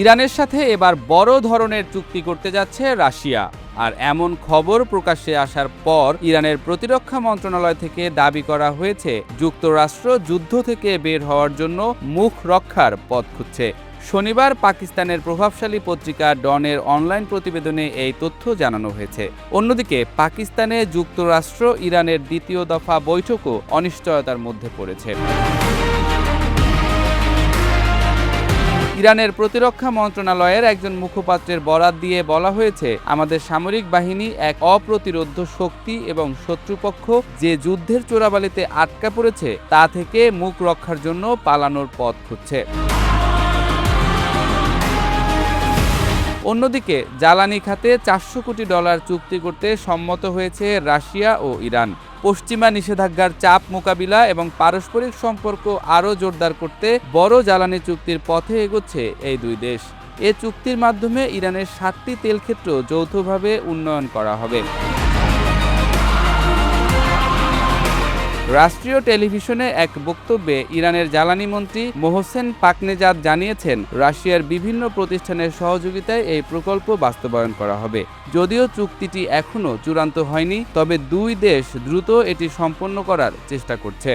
ইরানের সাথে এবার বড় ধরনের চুক্তি করতে যাচ্ছে রাশিয়া। আর এমন খবর প্রকাশ্যে আসার পর ইরানের প্রতিরক্ষা মন্ত্রণালয় থেকে দাবি করা হয়েছে যুক্তরাষ্ট্র যুদ্ধ থেকে বের হওয়ার জন্য মুখ রক্ষার পথ খুঁজছে। শনিবার পাকিস্তানের প্রভাবশালী পত্রিকা ডনের অনলাইন প্রতিবেদনে এই তথ্য জানানো হয়েছে। অন্যদিকে পাকিস্তানে যুক্তরাষ্ট্র ইরানের দ্বিতীয় দফা বৈঠকও অনিশ্চয়তার মধ্যে পড়েছে। ইরানের প্রতিরক্ষা মন্ত্রণালয়ের একজন মুখপাত্রের বরাত দিয়ে বলা হয়েছে, আমাদের সামরিক বাহিনী এক অপ্রতিরোধ্য শক্তি এবং শত্রুপক্ষ যে যুদ্ধের চোরাবালিতে আটকা পড়েছে তা থেকে মুখ রক্ষার জন্য পালানোর পথ খুঁজছে। অন্যদিকে জ্বালানি খাতে $400 কোটি চুক্তি করতে সম্মত হয়েছে রাশিয়া ও ইরান। পশ্চিমা নিষেধাজ্ঞার চাপ মোকাবিলা এবং পারস্পরিক সম্পর্ক আরও জোরদার করতে বড় জ্বালানি চুক্তির পথে এগোচ্ছে এই দুই দেশ। এ চুক্তির মাধ্যমে ইরানের 7টি তেলক্ষেত্র যৌথভাবে উন্নয়ন করা হবে। রাষ্ট্রীয় টেলিভিশনে এক বক্তব্যে ইরানের জ্বালানি মন্ত্রী মোহসেন পাকনেজাদ জানিয়েছেন, রাশিয়ার বিভিন্ন প্রতিষ্ঠানের সহযোগিতায় এই প্রকল্প বাস্তবায়ন করা হবে। যদিও চুক্তিটি এখনও চূড়ান্ত হয়নি, তবে দুই দেশ দ্রুত এটি সম্পন্ন করার চেষ্টা করছে।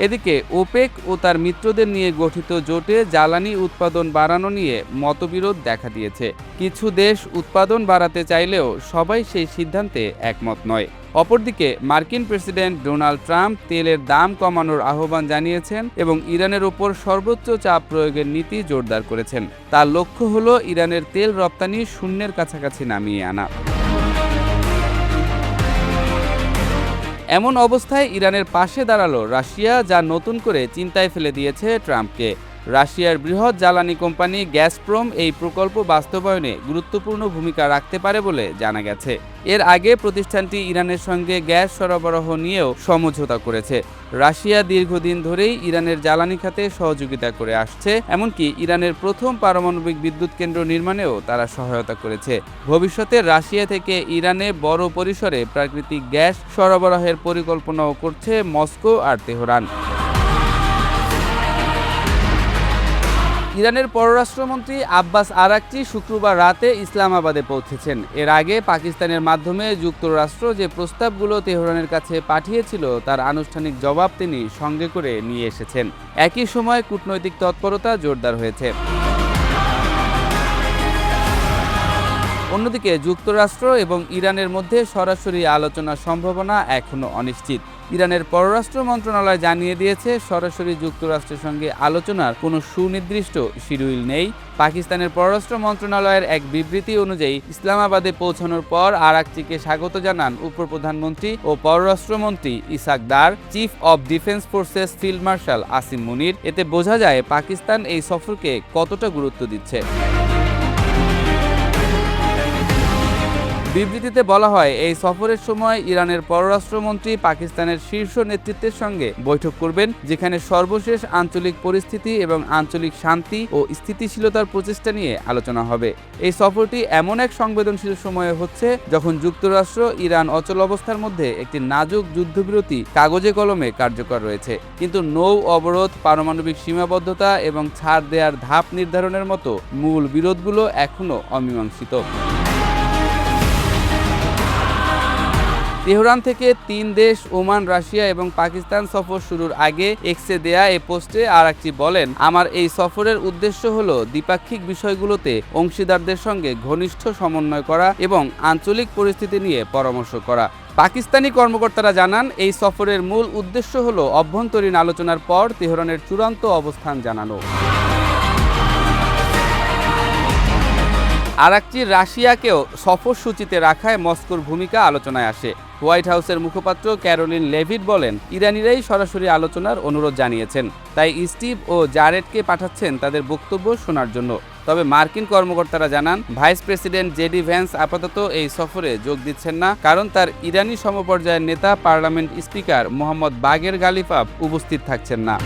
এদিকে ওপেক ও তার মিত্রদের নিয়ে গঠিত জোটে জ্বালানি উৎপাদন বাড়ানো নিয়ে মতবিরোধ দেখা দিয়েছে। কিছু দেশ উৎপাদন বাড়াতে চাইলেও সবাই সেই সিদ্ধান্তে একমত নয়। অপরদিকে মার্কিন প্রেসিডেন্ট ডোনাল্ড ট্রাম্প তেলের দাম কমানোর আহ্বান জানিয়েছেন এবং ইরানের ওপর সর্বোচ্চ চাপ প্রয়োগের নীতি জোরদার করেছেন। তার লক্ষ্য হলো ইরানের তেল রপ্তানি শূন্যের কাছাকাছি নামিয়ে আনা। এমন অবস্থায় ইরানের পাশে দাঁড়ালো রাশিয়া, যা নতুন করে চিন্তায় ফেলে দিয়েছে ট্রাম্পকে। রাশিয়ার বৃহৎ জ্বালানি কোম্পানি গ্যাসপ্রম এই প্রকল্প বাস্তবায়নে গুরুত্বপূর্ণ ভূমিকা রাখতে পারে বলে জানা গেছে। এর আগে প্রতিষ্ঠানটি ইরানের সঙ্গে গ্যাস সরবরাহ নিয়েও সমঝোতা করেছে। রাশিয়া দীর্ঘদিন ধরেই ইরানের জ্বালানি খাতে সহযোগিতা করে আসছে, এমনকি ইরানের প্রথম পারমাণবিক বিদ্যুৎ কেন্দ্র নির্মাণেও তারা সহায়তা করেছে। ভবিষ্যতে রাশিয়া থেকে ইরানে বড় পরিসরে প্রাকৃতিক গ্যাস সরবরাহের পরিকল্পনাও করছে মস্কো আর তেহরান। ইরানের পররাষ্ট্রমন্ত্রী আব্বাস আরাকচি শুক্রবার রাতে ইসলামাবাদে পৌঁছেছেন। এর আগে পাকিস্তানের মাধ্যমে যুক্তরাষ্ট্র যে প্রস্তাবগুলো তেহরানের কাছে পাঠিয়েছিল তার আনুষ্ঠানিক জবাব তিনি সঙ্গে করে নিয়ে এসেছেন। একই সময় কূটনৈতিক তৎপরতা জোরদার হয়েছে। অন্যদিকে যুক্তরাষ্ট্র এবং ইরানের মধ্যে সরাসরি আলোচনার সম্ভাবনা এখনও অনিশ্চিত। ইরানের পররাষ্ট্র মন্ত্রণালয় জানিয়ে দিয়েছে, সরাসরি যুক্তরাষ্ট্রের সঙ্গে আলোচনার কোনো সুনির্দিষ্ট শিডিউল নেই। পাকিস্তানের পররাষ্ট্র মন্ত্রণালয়ের এক বিবৃতি অনুযায়ী ইসলামাবাদে পৌঁছানোর পর আরাকচিকে স্বাগত জানান উপপ্রধানমন্ত্রী ও পররাষ্ট্রমন্ত্রী Ishaq Dar, chief of defence forces field marshal Asim Munir. এতে বোঝা যায় পাকিস্তান এই সফরকে কতটা গুরুত্ব দিচ্ছে। বিবৃতিতে বলা হয়, এই সফরের সময় ইরানের পররাষ্ট্রমন্ত্রী পাকিস্তানের শীর্ষ নেতৃত্বের সঙ্গে বৈঠক করবেন, যেখানে সর্বশেষ আঞ্চলিক পরিস্থিতি এবং আঞ্চলিক শান্তি ও স্থিতিশীলতার প্রচেষ্টা নিয়ে আলোচনা হবে। এই সফরটি এমন এক সংবেদনশীল সময়ে হচ্ছে যখন যুক্তরাষ্ট্র ইরান অচল অবস্থার মধ্যে একটি নাজুক যুদ্ধবিরতি কাগজে কলমে কার্যকর রয়েছে, কিন্তু নৌ অবরোধ, পারমাণবিক সীমাবদ্ধতা এবং ছাড় দেওয়ার ধাপ নির্ধারণের মতো মূল বিরোধগুলো এখনও অমীমাংসিত। তেহরান থেকে 3 দেশ ওমান, রাশিয়া এবং পাকিস্তান সফর শুরুর আগে এক্সে দেয়া এ পোস্টে আরাকচি বলেন, আমার এই সফরের উদ্দেশ্য হলো দ্বিপাক্ষিক বিষয়গুলোতে অংশীদারদের সঙ্গে ঘনিষ্ঠ সমন্বয় করা এবং আঞ্চলিক পরিস্থিতি নিয়ে পরামর্শ করা। পাকিস্তানি কর্মকর্তারা জানান, এই সফরের মূল উদ্দেশ্য হলো অভ্যন্তরীণ আলোচনার পর তেহরানের চূড়ান্ত অবস্থান জানানো। আরাকচি রাশিয়াকেও সফরসূচিতে রাখায় মস্কোর ভূমিকা আলোচনায় আসে। হোয়াইট হাউসের মুখপাত্র ক্যারোলিন লেভিট বলেন, ইরানিরাই সরাসরি আলোচনার অনুরোধ জানিয়েছেন, তাই স্টিভ ও জারেডকে পাঠাচ্ছেন তাদের বক্তব্য শোনার জন্য। তবে মার্কিন কর্মকর্তারা জানান, ভাইস প্রেসিডেন্ট জেডি ভ্যান্স আপাতত এই সফরে যোগ দিচ্ছেন না, কারণ তার ইরানি সমপর্যায়ের নেতা পার্লামেন্ট স্পিকার মোহাম্মদ বাগের গালিফাব উপস্থিত থাকছেন না।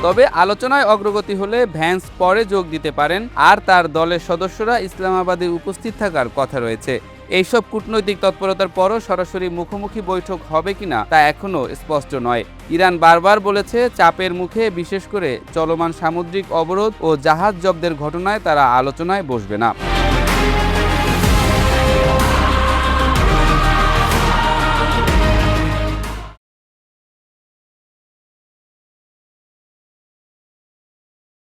তবে আলোচনায় অগ্রগতি হলে ভ্যান্স পরে যোগ দিতে পারেন, আর তার দলের সদস্যরা ইসলামাবাদে উপস্থিত থাকার কথা রয়েছে। এইসব কূটনৈতিক তৎপরতার পরও সরাসরি মুখোমুখি বৈঠক হবে কিনা তা এখনও স্পষ্ট নয়। ইরান বারবার বলেছে, চাপের মুখে বিশেষ করে চলমান সামুদ্রিক অবরোধ ও জাহাজ জব্দের ঘটনায় তারা আলোচনায় বসবে না।